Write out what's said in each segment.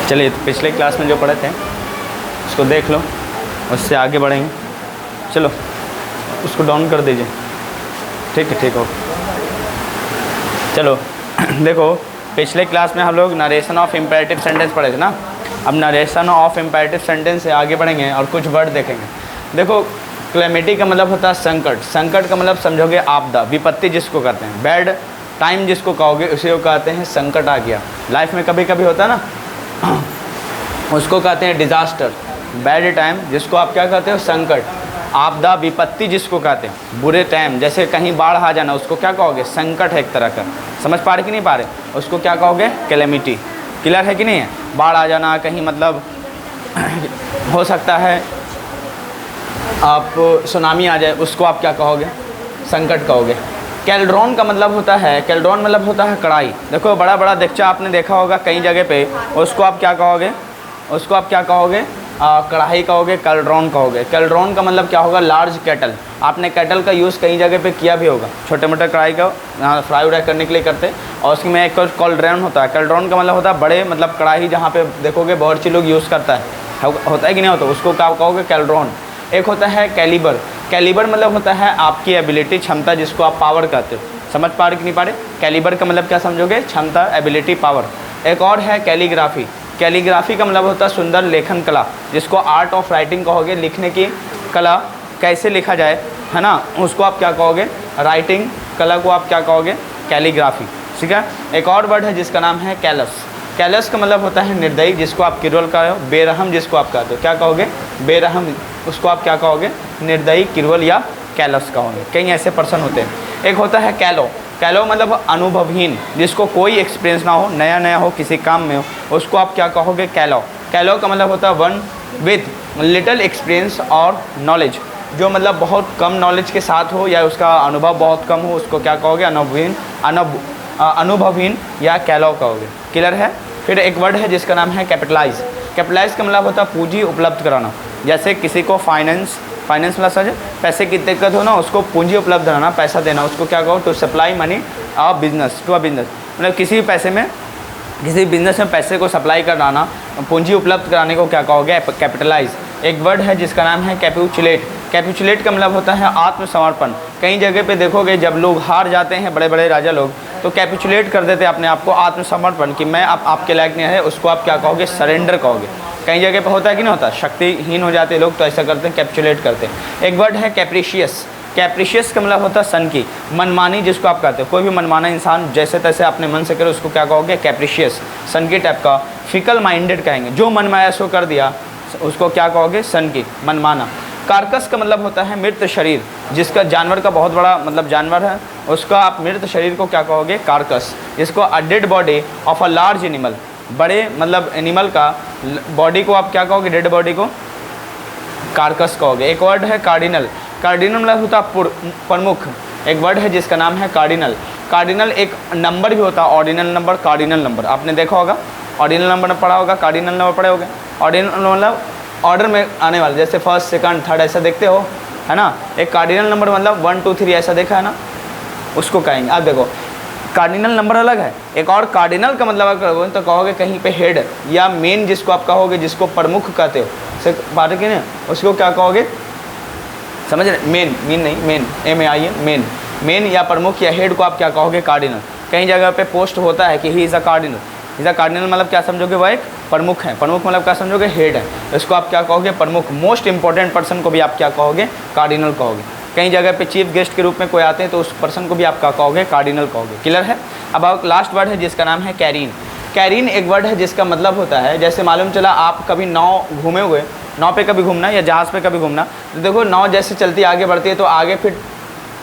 चलिए, तो पिछले क्लास में जो पढ़े थे उसको देख लो, उससे आगे बढ़ेंगे। चलो उसको डाउन कर दीजिए। ठीक है, ठीक हो। चलो देखो, पिछले क्लास में हम लोग नरेशन ऑफ इम्पेरेटिव सेंटेंस पढ़े थे ना। अब नरेशन ऑफ इम्पेरेटिव सेंटेंस से आगे बढ़ेंगे और कुछ वर्ड देखेंगे। देखो, क्लेमिटी का मतलब होता है संकट। संकट का मतलब समझोगे आपदा, विपत्ति जिसको कहते हैं। बैड टाइम जिसको कहोगे उसी को कहते हैं संकट आ गया। लाइफ में कभी कभी होता है ना, उसको कहते हैं डिज़ास्टर। बैड टाइम जिसको आप क्या कहते हो, संकट। आपदा, विपत्ति जिसको कहते हैं, बुरे टाइम, जैसे कहीं बाढ़ आ जाना, उसको क्या कहोगे, संकट है एक तरह का। समझ पा रहे कि नहीं पा रहे, उसको क्या कहोगे, कैलेमिटी। क्लियर है कि नहीं है। बाढ़ आ जाना कहीं, मतलब हो सकता है आप सुनामी आ जाए, उसको आप क्या कहोगे, संकट कहोगे। कैल्ड्रॉन का मतलब होता है, कैल्ड्रॉन मतलब होता है कढ़ाई। देखो, बड़ा बड़ा देगचा आपने देखा होगा कई जगह पे, उसको आप क्या कहोगे, उसको आप क्या कहोगे, कढ़ाई कहोगे, कैल्ड्रॉन कहोगे। कैल्ड्रॉन का मतलब क्या होगा, लार्ज केटल। आपने केटल का यूज़ कई जगह पे किया भी होगा, छोटे मोटे कढ़ाई का फ्राई व्राई करने के लिए करते हैं। और उसमें एक कैल्ड्रॉन होता है। कैल्ड्रॉन का मतलब होता है बड़े, मतलब कढ़ाई, जहाँ पे देखोगे बहुत सी लोग यूज़ करता है, होता है कि नहीं होता, उसको क्या कहोगे, कैल्ड्रॉन। एक होता है कैलिबर। कैलिबर मतलब होता है आपकी एबिलिटी, क्षमता, जिसको आप पावर कहते हो। समझ पा रहे कि नहीं पा रहे। कैलिबर का मतलब क्या समझोगे, क्षमता, एबिलिटी, पावर। एक और है कैलीग्राफी। कैलीग्राफी का मतलब होता है सुंदर लेखन कला, जिसको आर्ट ऑफ राइटिंग कहोगे, लिखने की कला, कैसे लिखा जाए, है ना, उसको आप क्या कहोगे, राइटिंग कला को आप क्या कहोगे, कैलीग्राफी। ठीक है। एक और वर्ड है जिसका नाम है कैलस। कैलस का मतलब होता है निर्दयी, जिसको आप किरवल कहो। बेरहम जिसको आप कहते हो, क्या कहोगे, बेरहम, उसको आप क्या कहोगे, निर्दयी, किरवल या कैलस कहोगे। कई ऐसे पर्सन होते हैं। एक होता है कैलो। कैलो मतलब अनुभवहीन, जिसको कोई एक्सपीरियंस ना हो, नया नया हो, किसी काम में हो, उसको आप क्या कहोगे, कैलो। कैलो का मतलब होता है वन विथ लिटिल एक्सपीरियंस और नॉलेज, जो मतलब बहुत कम नॉलेज के साथ हो या उसका अनुभव बहुत कम हो, उसको क्या कहोगे, अनुभवहीन या कैलो कहोगे। क्लियर है। फिर एक वर्ड है जिसका नाम है कैपिटलाइज। कैपिटलाइज का मतलब होता है पूंजी उपलब्ध कराना। जैसे किसी को फाइनेंस मतलब समझे, पैसे की दिक्कत हो ना, उसको पूंजी उपलब्ध कराना, पैसा देना, उसको क्या कहो, to supply money to a business. मतलब किसी बिजनेस में पैसे को सप्लाई कराना, पूंजी उपलब्ध कराने को क्या कहोगे, कैपिटलाइज। एक वर्ड है जिसका नाम है कैप्युचुलेट। कैप्युचुलेट का मतलब होता है आत्मसमर्पण। कई जगह पे देखोगे जब लोग हार जाते हैं, बड़े बड़े राजा लोग, तो कैप्युचुलेट कर देते हैं अपने आप को, आत्मसमर्पण, कि मैं अब आपके लायक नहीं है, उसको आप क्या कहोगे, सरेंडर कहोगे। कई जगह पे होता है कि नहीं होता, शक्तिहीन हो जाते लोग, तो ऐसा करते हैं, कैप्चुलेट करते हैं। एक वर्ड है कैप्रिशियस। कैप्रिशियस का मतलब होता है सन की, मनमानी, जिसको आप कहते हो। कोई भी मनमाना इंसान जैसे तैसे अपने मन से करे, उसको क्या कहोगे, कैप्रिशियस, सन की टाइप का। फिकल माइंडेड कहेंगे, जो मनमाया सो कर दिया, उसको क्या कहोगे, सन की, मनमाना। कार्कस का मतलब होता है मृत शरीर, जिसका जानवर का बहुत बड़ा मतलब जानवर है, उसका आप मृत शरीर को क्या कहोगे, कार्कस। जिसको a dead body of a large animal, बड़े मतलब एनिमल का बॉडी को आप क्या कहोगे, डेड बॉडी को कार्कस कहोगे। एक वर्ड है कार्डिनल। कार्डिनल मतलब होता है प्रमुख। एक वर्ड है जिसका नाम है कार्डिनल। कार्डिनल एक नंबर भी होता है, ऑर्डिनल नंबर, कार्डिनल नंबर। आपने देखा होगा, ऑर्डिनल नंबर पढ़ा होगा, कार्डिनल नंबर पढ़े होगे। ऑर्डिनल मतलब ऑर्डर में आने वाले, जैसे फर्स्ट, सेकंड, थर्ड, ऐसा देखते हो, है ना। एक कार्डिनल नंबर मतलब 1 2 3 ऐसा देखा है ना, उसको कहेंगे। आप देखो, कार्डिनल नंबर अलग है। एक और कार्डिनल का मतलब अगर तो कहोगे कहीं पे हेड या मेन, जिसको आप कहोगे, जिसको प्रमुख कहते हो, से बात की नहीं, उसको क्या कहोगे, समझ रहे, मेन नहीं, मेन, MAIN, मेन या प्रमुख या हेड को आप क्या कहोगे, कार्डिनल। कई जगह पे पोस्ट होता है कि he is a cardinal. Is a cardinal मतलब क्या समझोगे, वह एक प्रमुख है। प्रमुख मतलब क्या समझोगे, हेड है, इसको आप क्या कहोगे, प्रमुख। मोस्ट इंपॉर्टेंट पर्सन को भी आप क्या कहोगे, कार्डिनल कहोगे। कई जगह पे चीफ गेस्ट के रूप में कोई आते हैं, तो उस पर्सन को भी आप क्या कहोगे, कार्डिनल कहोगे। क्लियर है। अब लास्ट वर्ड है जिसका नाम है कैरीन। कैरीन एक वर्ड है जिसका मतलब होता है, जैसे मालूम चला आप कभी नाव घूमे हुए, नाव पे कभी घूमना या जहाज़ पे कभी घूमना, तो देखो नाव जैसे चलती आगे बढ़ती है, तो आगे फिर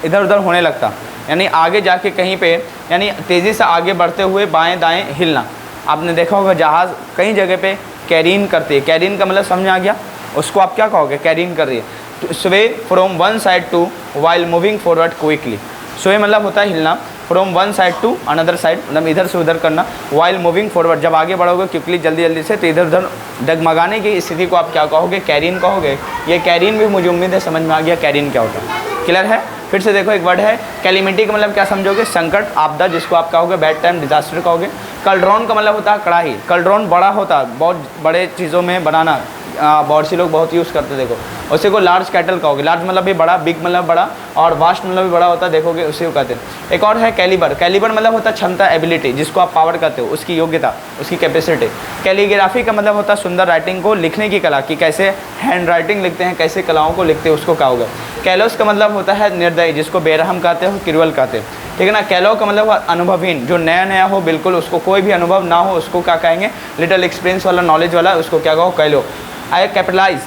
इधर उधर होने लगता, यानी आगे जाके कहीं पे, यानी तेज़ी से आगे बढ़ते हुए बाएं दाएं हिलना। आपने देखा होगा जहाज़ कई जगह पे कैरीन करती है। कैरीन का मतलब समझ आ गया, उसको आप क्या कहोगे, कैरीन कर रही है। Sway from one side to while moving forward quickly. Sway मतलब होता है हिलना, from one side to another side, मतलब इधर से उधर करना। वाइल मूविंग फॉरवर्ड, जब आगे बढ़ोगे क्विकली, जल्दी जल्दी से, तो इधर उधर डगमगाने की स्थिति को आप क्या कहोगे, कैरीन कहोगे। ये कैरीन भी मुझे उम्मीद है समझ में आ गया कैरीन क्या होता है। क्लियर है। फिर से देखो, एक वर्ड है कैलिमिटी का मतलब क्या समझोगे, संकट, आपदा, जिसको आप कहोगे बैड टाइम, डिजास्टर कहोगे। कल्ड्रॉन का मतलब होता है कढ़ाई। कल्ड्रॉन बड़ा होता है, बहुत बड़े चीज़ों में बनाना, बहुत सी लोग बहुत यूज़ करते देखो। उसी को लार्ज कैटल कहोगे। लार्ज मतलब भी बड़ा, बिग मतलब बड़ा, और वास्ट मतलब भी बड़ा होता है, देखोगे उसी को कहते हैं। एक और है कैलिबर। कैलिबर मतलब होता है क्षमता, एबिलिटी, जिसको आप पावर कहते हो, उसकी योग्यता, उसकी कैपेसिटी। कैलीग्राफी का मतलब होता है सुंदर राइटिंग को लिखने की कला, कि कैसे हैंड राइटिंग लिखते हैं, कैसे कलाओं को लिखते हैं, उसको कहोगे। कैलोस का मतलब होता है निर्दयी, जिसको बेरहम कहते हो, क्रूअल कहते हैं, ठीक है ना। कैलो का मतलब अनुभवहीन, जो नया नया हो, बिल्कुल उसको कोई भी अनुभव ना हो, उसको क्या कहेंगे, लिटिल एक्सपीरियंस वाला, नॉलेज वाला, उसको क्या कहो, कैलो। आए कैपिटलाइज।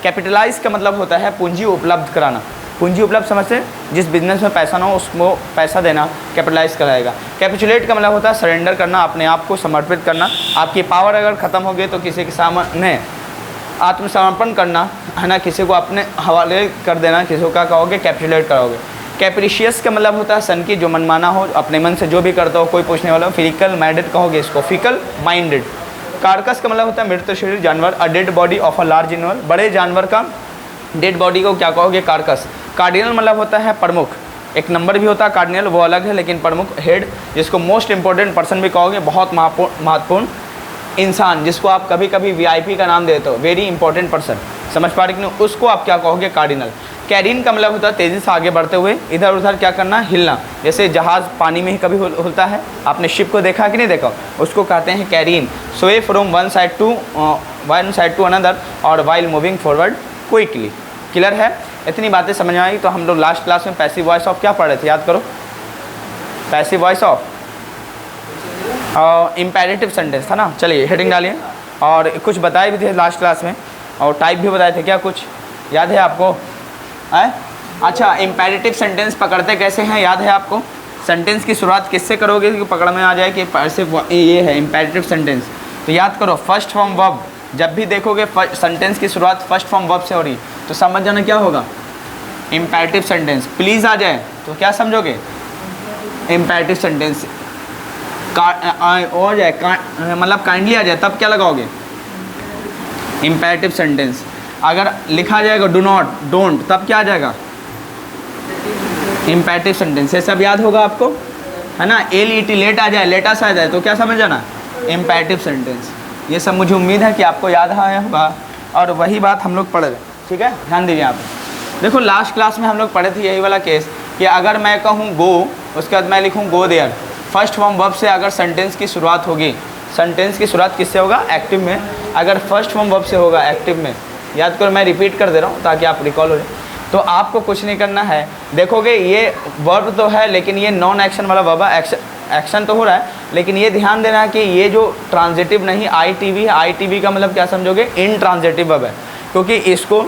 कैपिटलाइज का मतलब होता है पूंजी उपलब्ध कराना। पूंजी उपलब्ध समझते हैं, जिस बिजनेस में पैसा ना हो उसको पैसा देना कैपिटलाइज कराएगा। कैपिचुलेट का मतलब होता है सरेंडर करना, अपने आप को समर्पित करना। आपकी पावर अगर ख़त्म हो गई तो किसी के सामने आत्मसमर्पण करना, है ना, किसी को अपने हवाले कर देना, किसी को क्या कहोगे, कैपिचुलेट कराओगे। कैप्रिशियस का मतलब होता है सन की, जो मनमाना हो, अपने मन से जो भी करता हो, कोई पूछने वाला हो। फिजिकल माइंडेड कहोगे इसको, फिकल माइंडेड। कार्कस का मतलब होता है मृत शरीर, जानवर, a dead body of a large animal, बड़े जानवर का डेड बॉडी को क्या कहोगे, कार्कस। कार्डिनल मतलब होता है प्रमुख, एक नंबर भी होता है कार्डिनल, वो अलग है, लेकिन प्रमुख, हेड, जिसको मोस्ट इंपॉर्टेंट पर्सन भी कहोगे, बहुत महत्वपूर्ण इंसान, जिसको आप कभी कभी वीआईपी का नाम देते हो, वेरी इंपॉर्टेंट पर्सन, समझ पा रहे कि नहीं, उसको आप क्या कहोगे, कार्डिनल। कैरीन का मतलब होता है तेज़ी से आगे बढ़ते हुए, इधर उधर क्या करना, हिलना, जैसे जहाज़ पानी में ही कभी हिलता है, आपने शिप को देखा कि नहीं देखा, उसको कहते हैं careen. Sway from one side to another और while moving forward quickly. Clear है, इतनी बातें समझ में आई। तो हम लोग लास्ट क्लास में पैसिव वॉइस ऑफ क्या पढ़ रहे थे, याद करो, passive voice of imperative sentence था ना। चलिए हेडिंग डालिए, और कुछ बताए भी थे लास्ट क्लास में, और टाइप भी बताए थे, क्या कुछ याद है आपको, है? अच्छा, इम्पेरेटिव सेंटेंस पकड़ते कैसे हैं, याद है आपको? सेंटेंस की शुरुआत किससे करोगे कि पकड़ में आ जाए कि पैसिव, ये है इम्पेरेटिव सेंटेंस। तो याद करो, फर्स्ट फॉर्म वर्ब, जब भी देखोगे सेंटेंस की शुरुआत फर्स्ट फॉर्म वर्ब से हो रही, तो समझ जाना क्या होगा, इम्पेरेटिव सेंटेंस। प्लीज़ आ जाए तो क्या समझोगे, इम्पेरेटिव सेंटेंस। हो जाए मतलब काइंडली आ जाए, तब क्या लगाओगे, इम्पेरेटिव सेंटेंस। अगर लिखा जाएगा डू नॉट, डोंट, तब क्या आ जाएगा, इम्पेरेटिव सेंटेंस। ये सब याद होगा आपको, है ना। LET, लेट आ जाए, लेटस आ जाए, तो क्या समझ जाना, इम्पेरेटिव सेंटेंस। ये सब मुझे उम्मीद है कि आपको याद आया होगा, और वही बात हम लोग पढ़ रहे, ठीक है, ध्यान दीजिए आप। देखो लास्ट क्लास में हम लोग पढ़े थे यही वाला केस, कि अगर मैं कहूँ गो, उसके बाद मैं लिखूँ go there, first form verb से अगर सेंटेंस की शुरुआत होगी, सेंटेंस की शुरुआत किससे होगा, एक्टिव में। अगर फर्स्ट फॉर्म वर्ब से होगा एक्टिव में, याद करो, मैं रिपीट कर दे रहा हूँ ताकि आप रिकॉल हो जाए। तो आपको कुछ नहीं करना है, देखोगे ये वर्ब तो है, लेकिन ये नॉन एक्शन वाला वर्ब है, एक्शन तो हो रहा है, लेकिन ये ध्यान देना कि ये जो ट्रांजिटिव नहीं, ITV है, ITV का मतलब क्या समझोगे, इन ट्रांजिटिव वर्ब है, क्योंकि इसको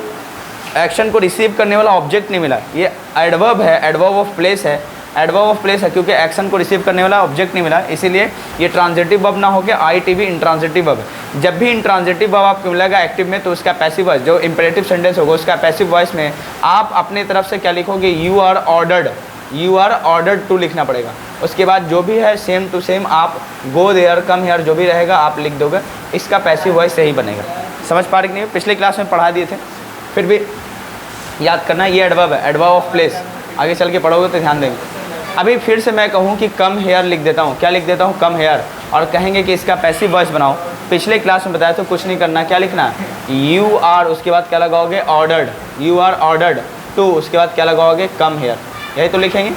एक्शन को रिसीव करने वाला ऑब्जेक्ट नहीं मिला। ये एडवर्ब है, एडवर्ब ऑफ प्लेस है, एडवर्ब ऑफ प्लेस है, क्योंकि एक्शन को रिसीव करने वाला ऑब्जेक्ट नहीं मिला, इसीलिए ये ट्रांजिटिव वर्ब ना होकर ITV इंट्रांजिटिव वर्ब है। जब भी इंट्रांजिटिव वर्ब आपको मिलेगा एक्टिव में, तो उसका पैसिव वॉइस, जो इंपेरेटिव सेंटेंस होगा, उसका पैसिव वॉइस में आप अपने तरफ से क्या लिखोगे, यू आर ऑर्डर्ड टू लिखना पड़ेगा। उसके बाद जो भी है सेम टू सेम आप गो देयर, कम हियर, जो भी रहेगा आप लिख दोगे, इसका पैसिव वॉइस सही बनेगा। समझ पा रहे कि नहीं, पिछले क्लास में पढ़ा दिए थे, फिर भी याद करना, ये एडवर्ब है, एडवर्ब ऑफ प्लेस, आगे चल के पढ़ोगे तो ध्यान देंगे। अभी फिर से मैं कहूँ कि कम हेयर लिख देता हूँ, क्या लिख देता हूँ, कम हेयर, और कहेंगे कि इसका पैसिव वॉइस बनाओ। पिछले क्लास में बताया तो कुछ नहीं करना, क्या लिखना, यू आर, उसके बाद क्या लगाओगे, ordered, you are ordered to, उसके बाद क्या लगाओगे, कम हेयर, यही तो लिखेंगे।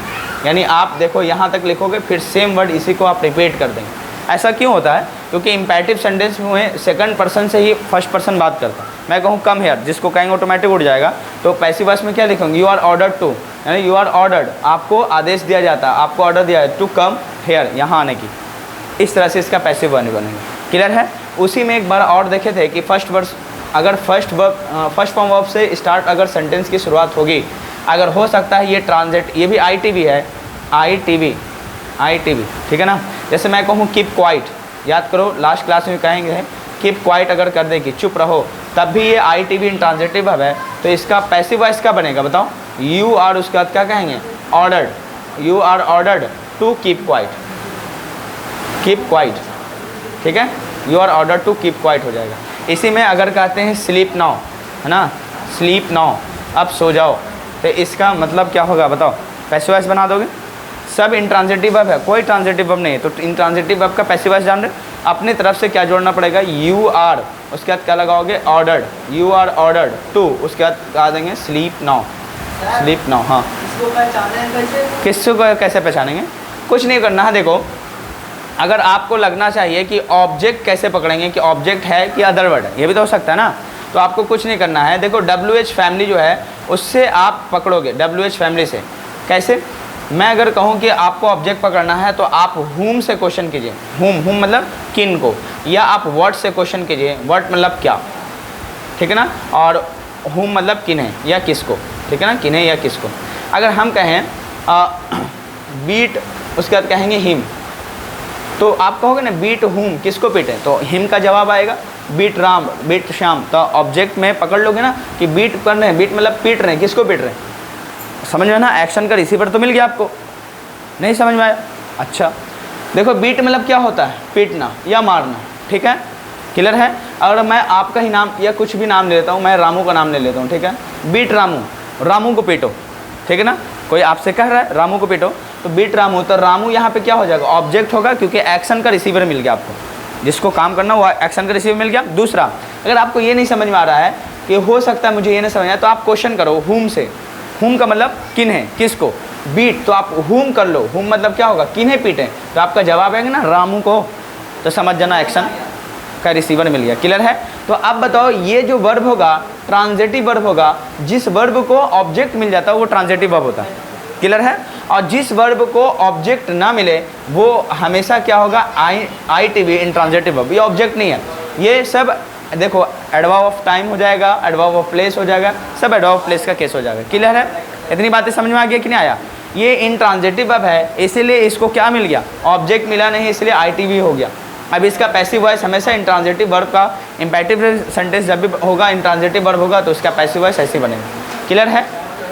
यानी आप देखो यहाँ तक लिखोगे, फिर सेम वर्ड इसी को आप रिपीट कर देंगे। ऐसा क्यों होता है, क्योंकि इम्पेरेटिव सेंटेंस में सेकंड पर्सन से ही फर्स्ट पर्सन बात करता है। मैं कहूँ कम हेयर, जिसको कहेंगे ऑटोमेटिक उड़ जाएगा, तो पैसिव वॉइस में क्या लिखूँगी, यू आर ऑर्डर्ड टू, यानी यू आर ऑर्डर्ड, आपको आदेश दिया जाता है, आपको ऑर्डर दिया है टू कम हेयर, यहाँ आने की। इस तरह से इसका पैसिव वॉइस बनेगा। क्लियर है। उसी में एक बार और देखे थे कि फर्स्ट वर्स, अगर फर्स्ट फॉर्म वर्ब से स्टार्ट अगर सेंटेंस की शुरुआत होगी, अगर हो सकता है ये ट्रांजिट, ये भी ITV है, ITV, ठीक है ना। जैसे मैं कहूँ कीप क्वाइट, याद करो लास्ट क्लास में कहेंगे कीप क्वाइट, अगर कर दे कि चुप रहो, तब भी ये ITV इंट्रांजिटिव वर्ब है, तो इसका पैसिव वॉइस क्या बनेगा बताओ, यू आर, उसके बाद क्या कहेंगे, ordered, you are ordered to keep quiet, ठीक है, you are ordered to keep quiet हो जाएगा। इसी में अगर कहते हैं स्लीप नाउ, है ना, स्लीप नाउ, अब सो जाओ, तो इसका मतलब क्या होगा बताओ, पैसिव वॉइस बना दोगे, सब इंट्रांजिटिव वर्ब है, कोई ट्रांजिटिव वर्ब नहीं है। तो इंट्रांजिटिव वर्ब का पैसिव वॉइस जान रहे, अपनी तरफ से क्या जोड़ना पड़ेगा, यू आर, उसके बाद क्या लगाओगे, ordered, you are ordered to, उसके बाद लगा देंगे स्लीप नाउ, स्लीप नाउ। हाँ, इसको पहचाने कैसे? किसको कैसे पहचानेंगे, कुछ नहीं करना है। देखो अगर आपको लगना चाहिए कि ऑब्जेक्ट कैसे पकड़ेंगे, कि ऑब्जेक्ट है कि अदर वर्ड है, ये भी तो हो सकता है ना, तो आपको कुछ नहीं करना है। देखो WH फैमिली जो है उससे आप पकड़ोगे, WH फैमिली से कैसे। मैं अगर कहूँ कि आपको ऑब्जेक्ट पकड़ना है तो आप whom से क्वेश्चन कीजिए, whom मतलब किन को, या आप what से क्वेश्चन कीजिए, what मतलब क्या, ठीक है ना, और whom मतलब किन है या किसको, ठीक है ना, किन है या किसको। अगर हम कहें बीट, उसके बाद कहेंगे हिम, तो आप कहोगे ना बीट whom, किसको पीटे, तो हिम का जवाब आएगा बीट राम, बीट श्याम। तो ऑब्जेक्ट में पकड़ लोगे ना कि बीट कर रहे हैं, बीट मतलब पीट रहे हैं, किसको पीट रहे हैं, समझ में ना, एक्शन का रिसीवर तो मिल गया आपको, नहीं समझ में आया। अच्छा देखो बीट मतलब क्या होता है, पीटना या मारना, ठीक है, क्लियर है। अगर मैं आपका ही नाम या कुछ भी नाम ले लेता हूँ, मैं रामू का नाम ले लेता हूँ, ठीक है, बीट रामू, रामू को पीटो, ठीक है ना, कोई आपसे कह रहा है रामू को पीटो, तो बीट रामू, तो रामू यहाँ पे क्या हो जाएगा, ऑब्जेक्ट होगा, क्योंकि एक्शन का रिसीवर मिल गया आपको, जिसको काम करना वो एक्शन का रिसीवर मिल गया। दूसरा, अगर आपको ये नहीं समझ में आ रहा है कि हो सकता है मुझे ये नहीं समझ आया, तो आप क्वेश्चन करो whom से, whom का मतलब किन है, किसको, बीट, तो आप whom कर लो, whom मतलब क्या होगा, किन है पीटे, तो आपका जवाब आएगा ना रामू को, तो समझ जाना एक्शन का रिसीवर मिल गया, क्लियर है। तो अब बताओ ये जो वर्ब होगा ट्रांजिटिव वर्ब होगा, जिस वर्ब को ऑब्जेक्ट मिल जाता है वो ट्रांजिटिव वर्ब होता है, क्लियर है, और जिस वर्ब को ऑब्जेक्ट ना मिले वो हमेशा क्या होगा, ITV इंट्रांजिटिव वर्ब, ये ऑब्जेक्ट नहीं है, ये सब देखो एडवर्ब ऑफ टाइम हो जाएगा, एडवर्ब ऑफ प्लेस हो जाएगा, सब एडवर्ब ऑफ प्लेस का केस हो जाएगा, क्लियर है। इतनी बातें समझ में आ गया कि नहीं आया। ये इंट्रांजिटिव वर्ब है, इसीलिए इसको क्या मिल गया, ऑब्जेक्ट मिला नहीं, इसलिए ITV हो गया। अब इसका पैसिव वॉइस हमेशा इंट्रांजिटिव वर्ब का, इम्पेरेटिव सेंटेंस जब भी होगा इंट्रांजिटिव वर्ब होगा तो उसका पैसिव वॉइस ऐसे बनेगा, क्लियर है।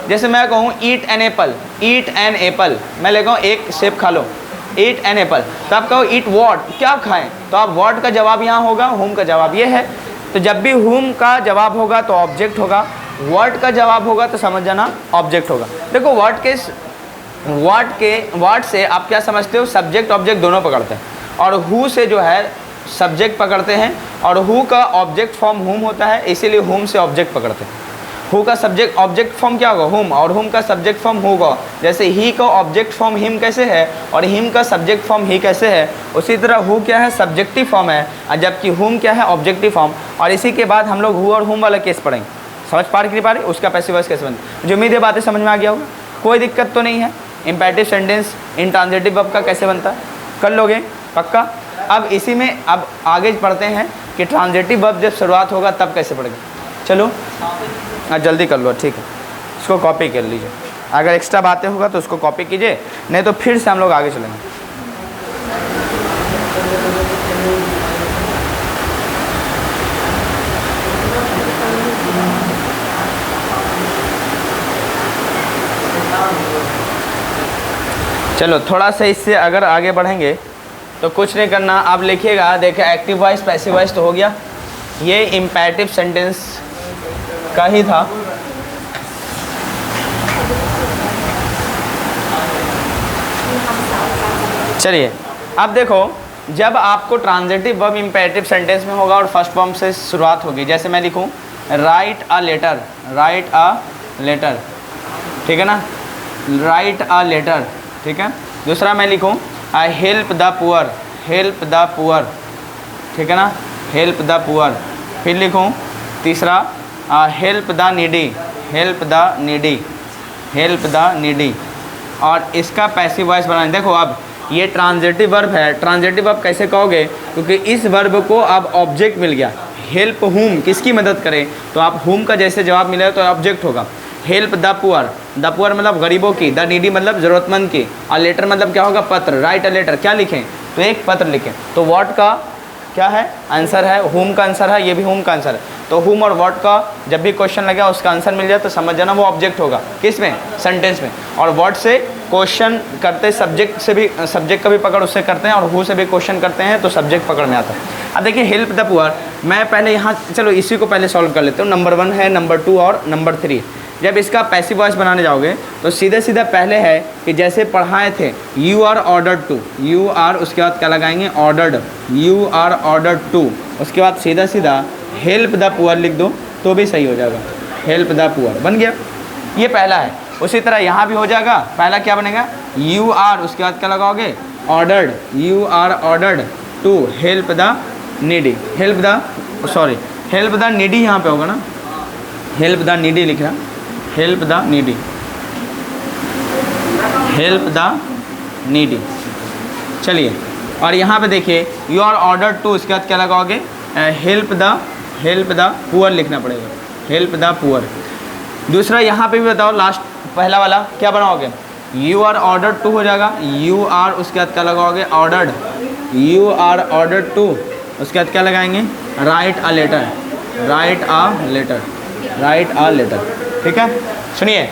जैसे मैं कहूँ eat an apple, eat an apple, मैं ले कहूँ एक सेब खा लो, ईट एन एप्पल, तो आप कहो ईट वॉट, क्या खाएं, तो आप वॉट का जवाब यहाँ होगा, whom का जवाब ये है। तो जब भी whom का जवाब होगा तो ऑब्जेक्ट होगा, वॉट का जवाब होगा तो समझ जाना ऑब्जेक्ट होगा। देखो वॉट से आप क्या समझते हो, सब्जेक्ट ऑब्जेक्ट दोनों पकड़ते हैं, और हु से जो है सब्जेक्ट पकड़ते हैं, और हु का ऑब्जेक्ट फॉर्म whom होता है, इसीलिए whom से ऑब्जेक्ट पकड़ते हैं। हु का सब्जेक्ट ऑब्जेक्ट फॉर्म क्या होगा, whom, और whom का सब्जेक्ट फॉर्म होगा। जैसे ही का ऑब्जेक्ट फॉर्म हिम कैसे है और हिम का सब्जेक्ट फॉर्म ही कैसे है, उसी तरह हु क्या है, सब्जेक्टिव फॉर्म है, और जबकि whom क्या है, ऑब्जेक्टिव फॉर्म। और इसी के बाद हम लोग हु और whom वाला केस पढ़ेंगे, समझ पा नहीं पा रहे, उसका पैसिव वॉइस कैसे बनता है। मुझे उम्मीद है बातें समझ में आ गया होगा, कोई दिक्कत तो नहीं है। इम्पेरेटिव सेंटेंस इंट्रांजिटिव वर्ब का कैसे बनता है, कर लोगे पक्का। अब इसी में अब आगे पढ़ते हैं कि ट्रांजिटिव वर्ब जब शुरुआत होगा तब कैसे पढ़ेगा। चलो जल्दी कर लो, ठीक है, इसको कॉपी कर लीजिए, अगर एक्स्ट्रा बातें होगा तो उसको कॉपी कीजिए, नहीं तो फिर से हम लोग आगे चलेंगे। चलो थोड़ा सा इससे अगर आगे बढ़ेंगे तो कुछ नहीं करना, आप लिखिएगा, देखिए एक्टिव वॉइस पैसिव वॉइस तो हो गया, ये इम्पेरेटिव सेंटेंस का ही था। चलिए अब देखो, जब आपको ट्रांजिटिव वर्ब इम्पेरेटिव सेंटेंस में होगा और फर्स्ट फॉर्म से शुरुआत होगी, जैसे मैं लिखूं write a letter, write a letter, ठीक है ना, राइट अ लेटर, ठीक है। दूसरा मैं लिखूं I help the poor, help the poor, ठीक है ना, हेल्प द पुअर। फिर लिखूं तीसरा help the needy, help the needy, help the needy, और इसका पैसिव वॉइस बनाएं। देखो अब ये ट्रांजिटिव वर्ब है, ट्रांजिटिव वर्ब कैसे कहोगे, क्योंकि इस वर्ब को अब ऑब्जेक्ट मिल गया। हेल्प whom, किसकी मदद करें, तो आप whom का जैसे जवाब मिलेगा तो ऑब्जेक्ट होगा। Help the poor, the poor मतलब गरीबों की, द नीडी मतलब ज़रूरतमंद की, और लेटर मतलब क्या होगा, पत्र, राइट अ लेटर, क्या लिखें, तो एक पत्र लिखें। तो व्हाट का क्या है आंसर है, whom का आंसर है, ये भी whom का आंसर है। तो whom और what का जब भी क्वेश्चन लगे उसका आंसर मिल जाए तो समझ जाना वो ऑब्जेक्ट होगा, किस में, सेंटेंस में। और what से क्वेश्चन करते सब्जेक्ट से भी, सब्जेक्ट का भी पकड़ उससे करते हैं, और who से भी क्वेश्चन करते हैं तो सब्जेक्ट पकड़ में आता है। अब देखिए हेल्प द पुअर, मैं पहले यहाँ, चलो इसी को पहले सॉल्व कर लेते हूँ। नंबर 1 है, नंबर 2 और नंबर 3। जब इसका पैसिव वॉइस बनाने जाओगे तो सीधे सीधा पहले है कि जैसे पढ़ाए थे you are ordered to, you are उसके बाद क्या लगाएंगे ordered, you are ordered to, उसके बाद सीधा सीधा हेल्प द पुअर लिख दो तो भी सही हो जाएगा, हेल्प द पुअर बन गया। ये पहला है। उसी तरह यहाँ भी हो जाएगा। पहला क्या बनेगा यू आर, उसके बाद क्या लगाओगे ordered, you are ordered to help the needy, help the needy यहाँ पे होगा ना, हेल्प द नीडी लिख रहा, help the needy, help the needy. चलिए और यहाँ पे देखिए यू आर ऑर्डर्ड टू, उसके बाद क्या लगाओगे हेल्प द पुअर लिखना पड़ेगा, हेल्प द पुअर। दूसरा यहाँ पे भी बताओ, लास्ट पहला वाला क्या बनाओगे यू आर ऑर्डर्ड टू हो जाएगा, यू आर उसके बाद क्या लगाओगे ordered, you are ordered to, उसके बाद क्या लगाएंगे write a letter, write a letter, write a letter. ठीक है, सुनिए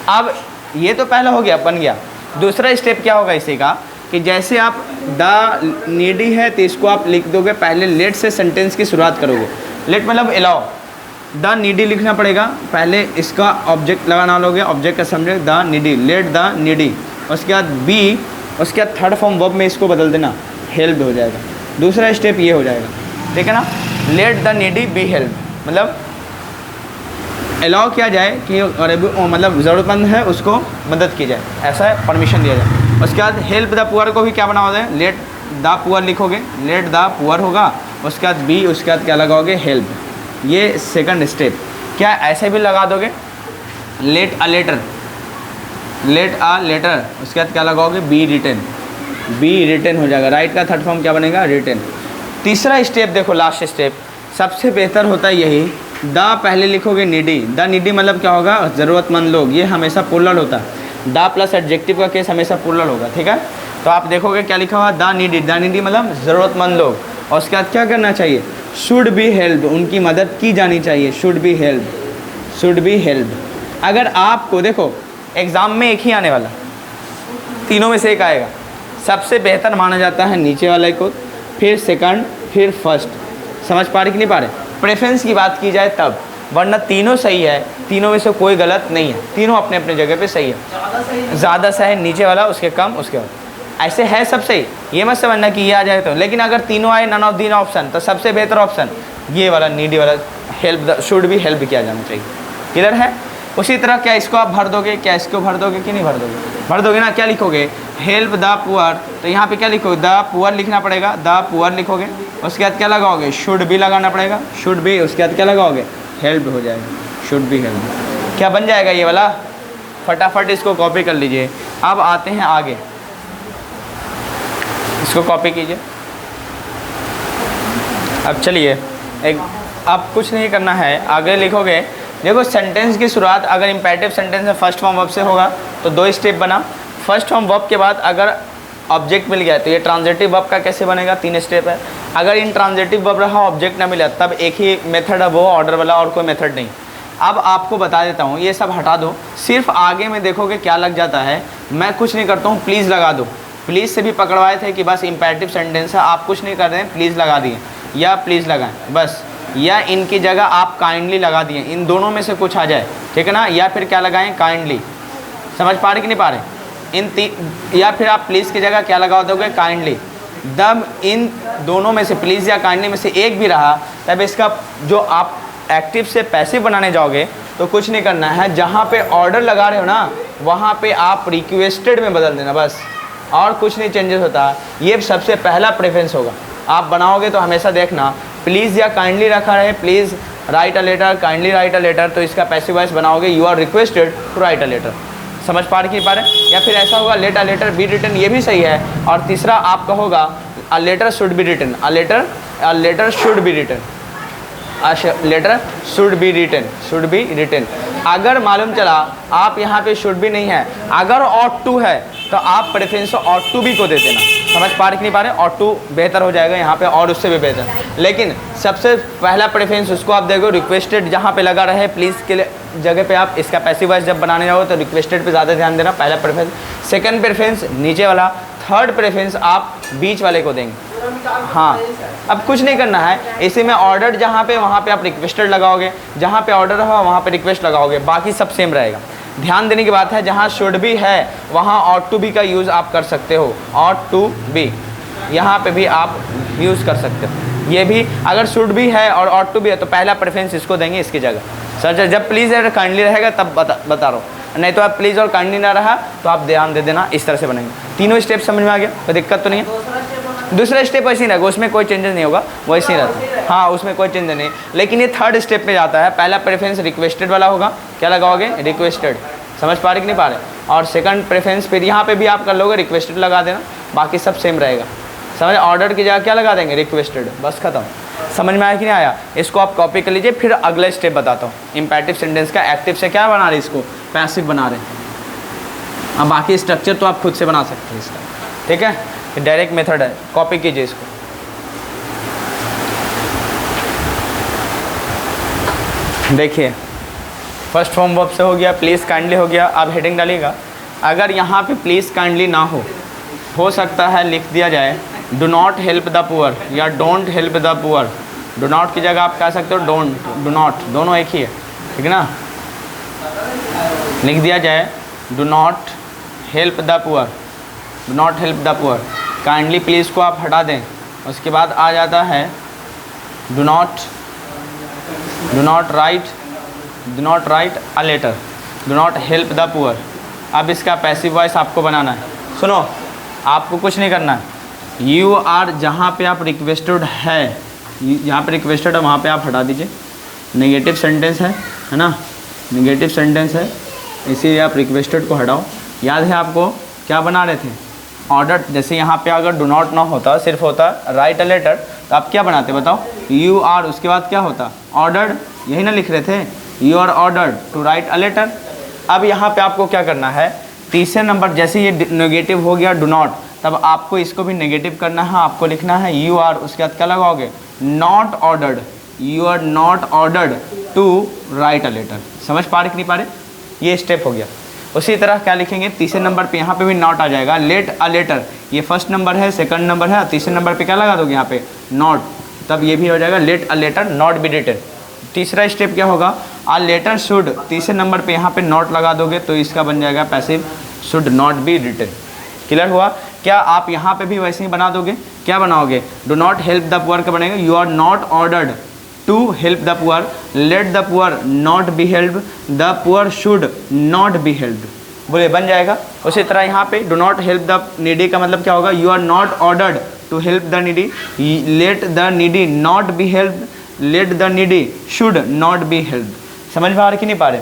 अब ये तो पहला हो गया, बन गया। दूसरा स्टेप क्या होगा इसी का कि जैसे आप द नीडी है तो इसको आप लिख दोगे, पहले लेट से सेंटेंस की शुरुआत करोगे। लेट मतलब अलाउ, द नीडी लिखना पड़ेगा, पहले इसका ऑब्जेक्ट लगाना लोगे, ऑब्जेक्ट का समझे the needy, let the needy, उसके बाद बी, उसके बाद थर्ड फॉर्म वर्ब में इसको बदल देना हेल्प हो जाएगा। दूसरा स्टेप ये हो जाएगा, ठीक है ना, late the needy B help, मतलब अलाउ किया जाए कि मतलब ज़रूरतमंद है उसको मदद की जाए, ऐसा परमिशन दिया जाए। उसके बाद हेल्प द पुअर को भी क्या बनाओ जाए, लेट द पुअर लिखोगे, लेट द पुअर होगा, उसके बाद बी, उसके बाद क्या लगाओगे हेल्प। ये सेकंड स्टेप। क्या ऐसे भी लगा दोगे let a letter, let a letter, उसके बाद क्या लगाओगे बी रिटन, बी रिटन हो जाएगा। राइट का थर्ड फॉर्म क्या बनेगा रिटन। तीसरा स्टेप देखो, लास्ट स्टेप सबसे बेहतर होता है यही, द पहले लिखोगे नीडी, द नीडी मतलब क्या होगा ज़रूरतमंद लोग, ये हमेशा प्लूरल होता है, द प्लस एडजेक्टिव का केस हमेशा प्लूरल होगा। ठीक है, तो आप देखोगे क्या लिखा हुआ द नीडी, द नीडी मतलब ज़रूरतमंद लोग, और उसके बाद क्या करना चाहिए शुड बी हेल्प, उनकी मदद की जानी चाहिए, should be help, should be help. अगर आपको देखो एग्ज़ाम में एक ही आने वाला, तीनों में से एक आएगा, सबसे बेहतर माना जाता है नीचे वाले को, फिर सेकंड, फिर फर्स्ट। समझ पा रहे कि नहीं पा रहे? प्रेफरेंस की बात की जाए तब, वरना तीनों सही है, तीनों में से कोई गलत नहीं है, तीनों अपने अपने जगह पे सही है। ज़्यादा सही है नीचे वाला, उसके कम, उसके बाद ऐसे है सब सही। ये मत समझना कि ये आ जाए तो, लेकिन अगर तीनों आए नन ऑफ दीन ऑप्शन, तो सबसे बेहतर ऑप्शन ये वाला नीडी वाला, हेल्प शुड भी हेल्प किया जाना चाहिए। क्लियर है? उसी तरह क्या इसको आप भर दोगे, क्या इसको भर दोगे कि नहीं भर दोगे? भर दोगे ना। क्या लिखोगे हेल्प द पुअर, तो यहाँ पे क्या लिखोगे द पुअर लिखना पड़ेगा, द पुअर लिखोगे, उसके बाद क्या लगाओगे शुड भी लगाना पड़ेगा, शुड भी, उसके बाद क्या लगाओगे हेल्प हो जाएगा, शुड भी हेल्प। क्या बन जाएगा ये वाला? फटाफट इसको कॉपी कर लीजिए। अब आते हैं आगे, इसको कॉपी कीजिए। अब चलिए एक, अब कुछ नहीं करना है, आगे लिखोगे। देखो सेंटेंस की शुरुआत अगर इम्पेरेटिव सेंटेंस में फर्स्ट फॉर्म वर्ब से होगा तो दो स्टेप बना। फर्स्ट फॉर्म वर्ब के बाद अगर ऑब्जेक्ट मिल गया तो ये ट्रांजिटिव वर्ब का कैसे बनेगा, 3 स्टेप है। अगर इन ट्रांजिटिव वर्ब रहा ऑब्जेक्ट ना मिला तब एक ही मेथड है, वो ऑर्डर वाला, और कोई मेथड नहीं। अब आपको बता देता हूँ, ये सब हटा दो, सिर्फ आगे में देखोगे क्या लग जाता है। मैं कुछ नहीं करता हूँ, प्लीज़ लगा दो। प्लीज़ से भी पकड़वाए थे कि बस इम्पेरेटिव सेंटेंस है, आप कुछ नहीं कर रहे हैं, प्लीज़ लगा दिए या प्लीज़ लगाएं बस, या इनकी जगह आप काइंडली लगा दिए, इन दोनों में से कुछ आ जाए, ठीक है ना। या फिर क्या लगाएं काइंडली, समझ पा रहे कि नहीं पा रहे? या फिर आप प्लीज़ की जगह क्या लगा दोगे काइंडली। जब इन दोनों में से प्लीज़ या काइंडली में से एक भी रहा तब इसका जो आप एक्टिव से पैसिव बनाने जाओगे तो कुछ नहीं करना है, जहाँ पे ऑर्डर लगा रहे हो ना वहाँ पे आप रिक्वेस्टेड में बदल देना बस, और कुछ नहीं चेंजेस होता। ये सबसे पहला प्रेफरेंस होगा। आप बनाओगे तो हमेशा देखना प्लीज़ या काइंडली रखा रहे, please write a letter, kindly write a letter, तो इसका पैसिव वॉइस बनाओगे you are requested to write a letter. समझ पा रहे कि पा रहे? या फिर ऐसा होगा let a letter be written, ये भी सही है। और तीसरा आपका होगा a letter should be written, a letter should be written, letter should be written, should be written. अगर मालूम चला आप यहाँ पे शुड भी नहीं है, अगर ऑट टू है तो आप प्रेफरेंस ऑट टू भी को दे देना। समझ पा रहे कि नहीं पा रहे? ऑट टू बेहतर हो जाएगा यहाँ पे, और उससे भी बेहतर। लेकिन सबसे पहला प्रेफरेंस उसको आप देखो रिक्वेस्टेड, जहाँ पे लगा रहे प्लीज़ के जगह पे आप इसका पैसिव वॉइस जब बनाने जाओ तो रिक्वेस्टेड पे ज़्यादा ध्यान देना, पहला प्रेफरेंस। सेकंड प्रेफरेंस नीचे वाला, थर्ड प्रेफरेंस आप बीच वाले को देंगे। हाँ, अब कुछ नहीं करना है, इसी में ऑर्डर जहाँ पे वहाँ पे आप रिक्वेस्टेड लगाओगे, जहाँ पे ऑर्डर हो वहाँ पे रिक्वेस्ट लगाओगे, बाकी सब सेम रहेगा। ध्यान देने की बात है, जहाँ शुड बी है वहाँ ऑट टू बी का यूज़ आप कर सकते हो, ऑट टू बी यहाँ पे भी आप यूज़ कर सकते हो। ये भी अगर शुड भी है और ऑट टू बी है तो पहला प्रेफरेंस इसको देंगे इसकी जगह। सर जब प्लीज़ और काइंडली रहेगा तब बता रहा हूँ, नहीं तो आप प्लीज़ और काइंडली ना रहा तो आप ध्यान दे देना, इस तरह से बनेंगे। तीनों स्टेप समझ में आ गया, कोई दिक्कत तो नहीं है। दूसरा स्टेप वैसे ही रहेगा, उसमें कोई चेंजेस नहीं होगा, वैसे ही रहता। हाँ, उसमें कोई चेंज नहीं, लेकिन ये थर्ड स्टेप पे जाता है। पहला प्रेफरेंस रिक्वेस्टेड वाला होगा, क्या लगाओगे? रिक्वेस्टेड। समझ पा रहे कि नहीं पा रहे? और सेकंड प्रेफरेंस फिर यहाँ पे भी आप कर लोगे, रिक्वेस्टेड लगा देना, बाकी सब सेम रहेगा। समझ? ऑर्डर की जगह क्या लगा देंगे? रिक्वेस्टेड, बस खत्म। समझ में आया कि नहीं आया? इसको आप कॉपी कर लीजिए, फिर अगला स्टेप बताता हूँ। इम्पेरेटिव सेंटेंस का एक्टिव से क्या बना रहे, इसको पैसिव बना रहे हैं। अब बाकी स्ट्रक्चर तो आप खुद से बना सकते हैं इसका, ठीक है? डायरेक्ट मेथड है, कॉपी कीजिए इसको। देखिए, फर्स्ट फॉर्म वर्ब से हो गया, प्लीज़ काइंडली हो गया। आप हेडिंग डालिएगा, अगर यहाँ पे प्लीज़ काइंडली ना हो सकता है लिख दिया जाए do not help the poor या don't help the poor. Do not की जगह आप कह सकते हो डोंट, डू नॉट, दोनों एक ही है, ठीक है ना? लिख दिया जाए do not help the poor, do not help the poor. Kindly please को आप हटा दें, उसके बाद आ जाता है do not write a letter, do not help the poor. अब इसका पैसिव वॉइस आपको बनाना है। सुनो, आपको कुछ नहीं करना है, यू आर जहाँ पे आप रिक्वेस्टेड है, जहाँ पे रिक्वेस्टेड है वहाँ पे आप हटा दीजिए। नेगेटिव सेंटेंस है ना, नेगेटिव सेंटेंस है, इसीलिए आप रिक्वेस्टेड को हटाओ। याद है आपको क्या बना रहे थे? ऑर्डर। जैसे यहाँ पे अगर डू नॉट ना होता, सिर्फ होता राइट अ लेटर, तो आप क्या बनाते बताओ? यू आर, उसके बाद क्या होता? ऑर्डर्ड, यही ना लिख रहे थे? You are ordered to write a letter. अब यहाँ पे आपको क्या करना है? तीसरे नंबर, जैसे ये नेगेटिव हो गया डू नॉट, तब आपको इसको भी नेगेटिव करना है। आपको लिखना है यू आर, उसके बाद क्या लगाओगे? Not ordered, you are not ordered to write a letter. समझ पा रहे कि नहीं पा रहे? ये स्टेप हो गया। उसी तरह क्या लिखेंगे? तीसरे नंबर पे यहाँ पे भी नॉट आ जाएगा, लेट अ लेटर। ये फर्स्ट नंबर है, सेकंड नंबर है, तीसरे नंबर पे क्या लगा दोगे? यहाँ पे नॉट, तब ये भी हो जाएगा let a letter not be written. तीसरा स्टेप क्या होगा? अ लेटर शुड, तीसरे नंबर पे यहाँ पे नॉट लगा दोगे तो इसका बन जाएगा passive, should not be written. Clear हुआ? क्या आप यहाँ पे भी वैसे ही बना दोगे? क्या बनाओगे? Do not help the poor का बनेगा you are not ordered to help the poor, let the poor not be help, the poor should not be help. बोले बन जाएगा। उसी तरह यहाँ पे do not help the needy का मतलब क्या होगा? You are not ordered to help the needy, let the needy not be help, let the needy should not be help. समझ पा रहे कि नहीं पा रहे?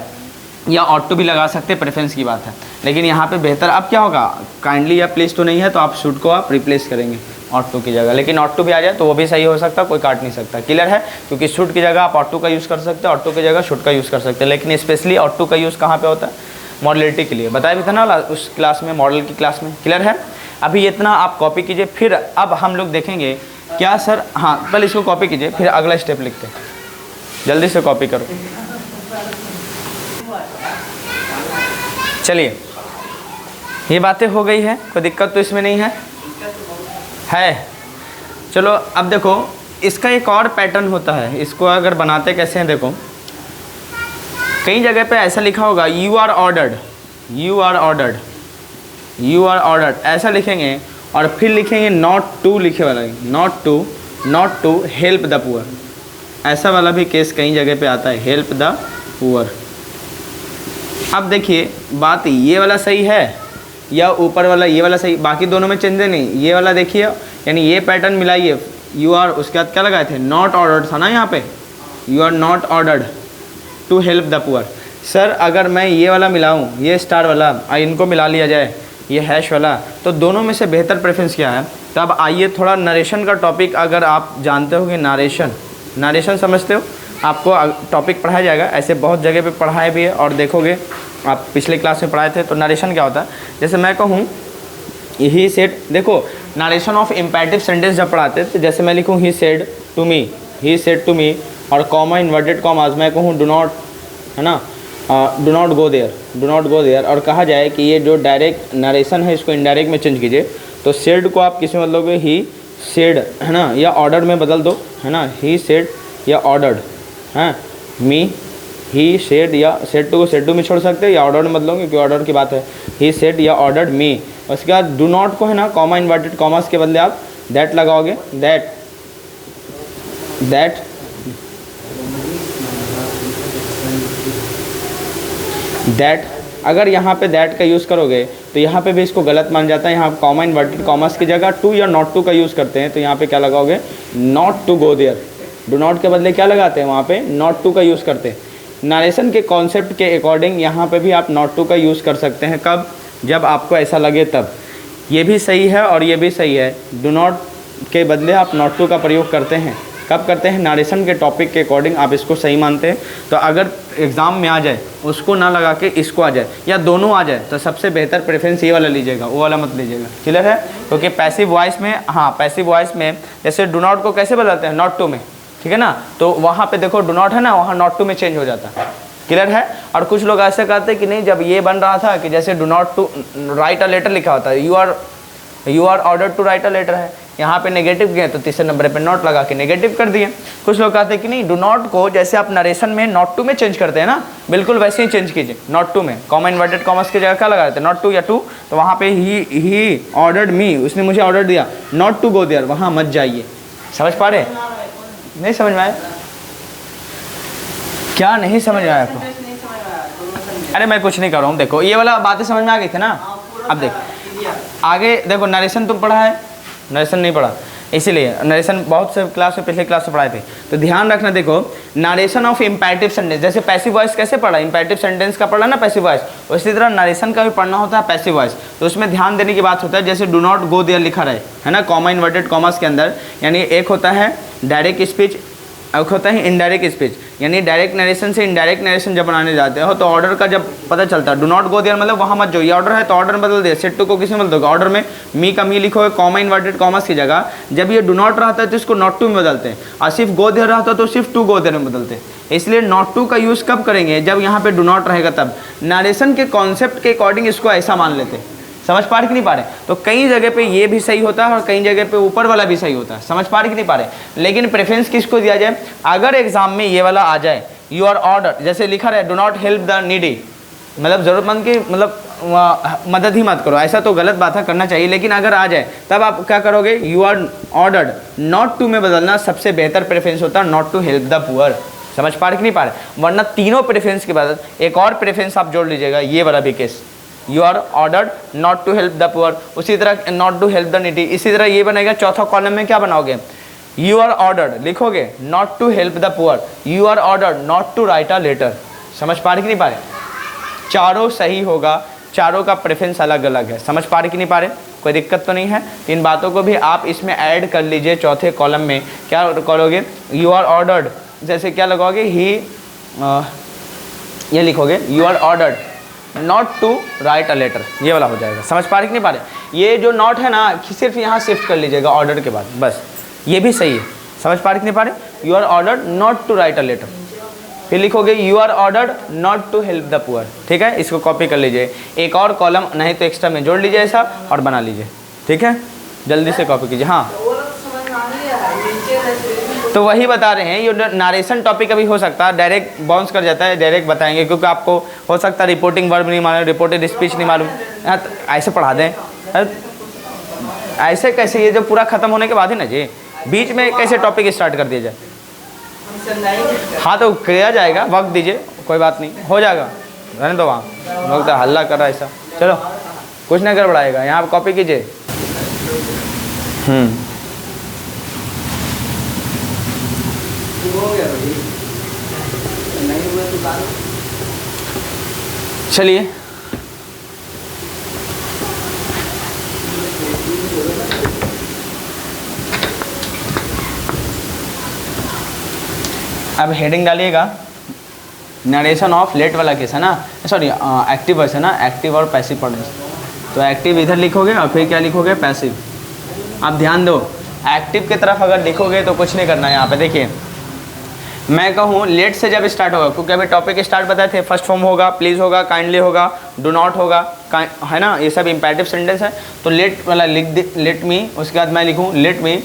या ऑट टू भी लगा सकते हैं, प्रेफरेंस की बात है, लेकिन यहाँ पे बेहतर अब क्या होगा? काइंडली या प्लीज़ तो नहीं है तो आप शुड को आप रिप्लेस करेंगे ऑट टू की जगह, लेकिन ऑट टू भी आ जाए तो वो भी सही हो सकता है, कोई काट नहीं सकता। क्लियर है? क्योंकि शुड की जगह आप ऑट टू का यूज़ कर सकते हैं, ऑट टू की जगह शुड का यूज़ कर सकते हैं, लेकिन स्पेशली ऑट टू का यूज़ कहाँ पे होता है? मॉडलिटी के लिए। बताया भी था ना उस क्लास में, मॉडल की क्लास में। क्लियर है? अभी इतना आप कॉपी कीजिए, फिर अब हम लोग देखेंगे क्या सर। हाँ, पहले इसको कॉपी कीजिए, फिर अगला स्टेप लिखते हैं। जल्दी से कॉपी करो। चलिए, ये बातें हो गई है, कोई दिक्कत तो इसमें नहीं है? चलो अब देखो, इसका एक और पैटर्न होता है, इसको अगर बनाते कैसे हैं देखो। कई जगह पे ऐसा लिखा होगा you are ordered, you are ordered, you are ordered, ऐसा लिखेंगे और फिर लिखेंगे नॉट टू लिखे वाला, not to help the poor. ऐसा वाला भी केस कई जगह पे आता है, हेल्प द पुअर। अब देखिए बात, ये वाला सही है या ऊपर वाला ये वाला सही? बाकी दोनों में चेंज नहीं। ये वाला देखिए, यानी ये पैटर्न मिलाइए, यू आर, उसके बाद क्या लगाए थे? नॉट ऑर्डर्ड था ना यहाँ पे, you are not ordered to help the poor. Sir अगर मैं ये वाला मिलाऊँ, ये स्टार वाला, इनको मिला लिया जाए, ये हैश वाला, तो दोनों में से बेहतर प्रेफरेंस क्या है? तो अब आइए थोड़ा नरेशन का टॉपिक, अगर आप जानते हो कि नारेशन समझते हो, आपको टॉपिक पढ़ाया जाएगा, ऐसे बहुत जगह पे पढ़ाया भी है और देखोगे आप पिछले क्लास में पढ़ाए थे। तो नरेशन क्या होता है? जैसे मैं कहूँ ही सेड, देखो नारेशन ऑफ इम्पेरेटिव सेंटेंस जब पढ़ाते तो जैसे मैं लिखूँ he said to me, he said to me, और कॉमा इन्वर्टेड कॉमाज मैं कहूँ डू नॉट, है ना, डू नॉट गो देयर, और कहा जाए कि ये जो डायरेक्ट नरेशन है इसको इनडायरेक्ट में चेंज कीजिए, तो सेड को आप किसी मतलब ही सेड है ना, या ऑर्डर में बदल दो है ना, ही सेड या ऑर्डर्ड है, मी ही सेड या सेड टू को सेड टू में छोड़ सकते हैं या ऑर्डर में बदलोगे क्योंकि ऑर्डर की बात है, ही सेड या ऑर्डर्ड मी। उसके बाद डू नॉट को है ना कॉमा इन्वर्टेड कॉमास के बदले आप दैट लगाओगे, दैट अगर यहाँ पे दैट का यूज़ करोगे तो यहाँ पे भी इसको गलत मान जाता है। यहाँ कॉमा इन्वर्टेड कॉमर्स की जगह टू या नॉट टू का यूज़ करते हैं, तो यहाँ पे क्या लगाओगे, not to go there. Do not के बदले क्या लगाते हैं, वहाँ पे नॉट टू का यूज़ करते हैं। नरेशन के कॉन्सेप्ट के अकॉर्डिंग यहाँ पे भी आप नॉट टू का यूज़ कर सकते हैं, कब, जब आपको ऐसा लगे तब। ये भी सही है और ये भी सही है। डू नॉट के बदले आप नॉट टू का प्रयोग करते हैं, कब करते हैं, नरेशन के टॉपिक के अकॉर्डिंग आप इसको सही मानते हैं। तो अगर एग्ज़ाम में आ जाए उसको ना लगा के इसको आ जाए या दोनों आ जाए तो सबसे बेहतर प्रेफरेंस ये वाला लीजिएगा, वो वाला मत लीजिएगा। क्लियर है, क्योंकि पैसिव वॉइस में, हाँ पैसिव वॉइस में जैसे डू नॉट को कैसे बदलते हैं, नॉट टू में, ठीक है ना, तो वहाँ पे देखो डू नॉट है ना, वहाँ नॉट टू में चेंज हो जाता है। क्लियर है। और कुछ लोग ऐसे कहते हैं कि नहीं, जब ये बन रहा था कि जैसे do not to write a letter लिखा होता है, you are order to write a letter है, यहाँ पे नेगेटिव किए तो तीसरे नंबर पे नॉट लगा के नेगेटिव कर दिए। कुछ लोग कहते हैं कि नहीं, डू नॉट को जैसे आप नरेशन में नॉट टू में चेंज करते हैं ना, बिल्कुल वैसे ही चेंज कीजिए, नॉट टू में कॉमा इन्वर्टेड कॉमर्स की जगह क्या लगा देते हैं, नॉट टू या टू, तो वहाँ पे ही ऑर्डर्ड मी, उसने मुझे ऑर्डर दिया, नॉट टू गो देयर, वहाँ मत जाइए। समझ पा रहे, नहीं समझ में आया क्या, नहीं समझ में आया आपको? अरे मैं कुछ नहीं कर रहा हूँ, देखो ये वाला बातें समझ में आ गई थी ना। अब देखो आगे देखो, नरेशन तुम पढ़ा है, नरेशन नहीं पढ़ा, इसीलिए नरेशन बहुत से क्लास में, पिछले क्लास में पढ़ाए थे, तो ध्यान रखना। देखो नरेशन ऑफ इम्पेरेटिव सेंटेंस, जैसे पैसिव वॉइस कैसे पढ़ा, इम्पेरेटिव सेंटेंस का पढ़ा ना पैसिव वॉइस, उसी तरह नरेशन का भी पढ़ना होता है पैसिव वॉइस। तो उसमें ध्यान देने की बात होता है, जैसे डू नॉट गो देयर लिखा रहे है ना, कॉमा इन्वर्टेड कॉमर्स के अंदर, यानी एक होता है डायरेक्ट स्पीच, एक होता है इनडायरेक्ट स्पीच, यानी डायरेक्ट नरेशन से इनडायरेक्ट नरेशन जब बनाने जाते हो तो ऑर्डर का जब पता चलता है, डू नॉट गो देयर मतलब वहाँ मत जो, ये ऑर्डर है तो ऑर्डर बदल दे, सेट टू को किसी में बदल दोगे, ऑर्डर में मी का मी लिखोगे कॉमा इन्वर्टेड कॉमर्स की जगह। जब ये डू नॉट रहता है तो इसको नॉट टू में बदलते हैं, और सिर्फ गो देयर रहता है तो सिर्फ टू गो देयर में बदलते हैं। इसलिए नॉट टू का यूज़ कब करेंगे, जब यहाँ पे डू नॉट रहेगा तब। नरेशन के कॉन्सेप्ट के अकॉर्डिंग इसको ऐसा मान लेते हैं। समझ पा रहे कि नहीं पा रहे? तो कई जगह पे ये भी सही होता है और कई जगह पे ऊपर वाला भी सही होता है। समझ पा रहे कि नहीं पा रहे? लेकिन प्रेफरेंस किसको दिया जाए? अगर एग्जाम में ये वाला आ जाए, यू आर ऑर्डर, जैसे लिखा रहे do not help the needy, मतलब ज़रूरतमंद की मतलब मदद ही मत करो, ऐसा तो गलत बात है, करना चाहिए। लेकिन अगर आ जाए तब आप क्या करोगे? You are ordered, not to में बदलना सबसे बेहतर प्रेफरेंस होता है, not to help the poor. समझ पा रहे कि नहीं पा रहे? वरना तीनों प्रेफरेंस के बाद एक और प्रेफरेंस आप जोड़ लीजिएगा, ये वाला भी case, you are ordered not to help the poor, उसी तरह not to help the needy. इसी तरह ये बनेगा, चौथा कॉलम में क्या बनाओगे? यू आर ऑर्डर्ड लिखोगे not to help the poor, you are ordered not to write a letter. समझ पा रहे कि नहीं पा रहे? चारों सही होगा, चारों का प्रेफरेंस अलग अलग है। समझ पा रहे कि नहीं पा रहे? कोई दिक्कत तो नहीं है? इन बातों को भी आप इसमें ऐड कर लीजिए। चौथे कॉलम में क्या करोगे? यू आर ऑर्डर्ड, जैसे क्या लगाओगे? ही ये लिखोगे you are ordered not to write a letter, ये वाला हो जाएगा। समझ पा रहे कि नहीं पा रहे? ये जो नॉट है ना, सिर्फ यहाँ शिफ्ट कर लीजिएगा ऑर्डर के बाद, बस ये भी सही है। समझ पा रहे कि नहीं पा रहे? You are ordered not to write a letter, फिर लिखोगे you are ordered not to help the poor. ठीक है, इसको कॉपी कर लीजिए, एक और कॉलम नहीं तो एक्स्ट्रा में जोड़ लीजिए ऐसा और बना लीजिए। ठीक है, जल्दी से कॉपी कीजिए। हाँ, तो वही बता रहे हैं, ये नारेशन टॉपिक अभी हो सकता है डायरेक्ट बाउंस कर जाता है, डायरेक्ट बताएंगे, क्योंकि आपको हो सकता है रिपोर्टिंग वर्ब नहीं मालूम, रिपोर्टेड स्पीच नहीं मालूम, तो ऐसे पढ़ा दें। ऐसे कैसे? ये जो पूरा खत्म होने के बाद ही ना जी, बीच में कैसे टॉपिक स्टार्ट कर दिया जाए? हाँ तो किया जाएगा, वक्त दीजिए, कोई बात नहीं, हो जाएगा, रहने दो। वहाँ लोग तो हल्ला कर रहा है ऐसा, चलो कुछ नहीं गड़बड़ाएगा, यहाँ आप कॉपी कीजिए। चलिए, अब हेडिंग डालिएगा, नरेशन ऑफ लेट वाला केस है ना, सॉरी एक्टिव वॉइस है ना, एक्टिव और पैसिव पढ़ेंगे। तो एक्टिव इधर लिखोगे और फिर क्या लिखोगे? पैसिव। आप ध्यान दो, एक्टिव की तरफ अगर लिखोगे तो कुछ नहीं करना है। यहाँ पे देखिए, मैं कहूँ लेट से जब स्टार्ट होगा, क्योंकि अभी टॉपिक स्टार्ट बताए थे, फर्स्ट फॉर्म होगा, प्लीज़ होगा, काइंडली होगा, डू नॉट होगा, है ना, ये सब इम्पेरेटिव सेंटेंस है। तो लेट वाला लिख दे, लेट मी, उसके बाद मैं लिखूँ late me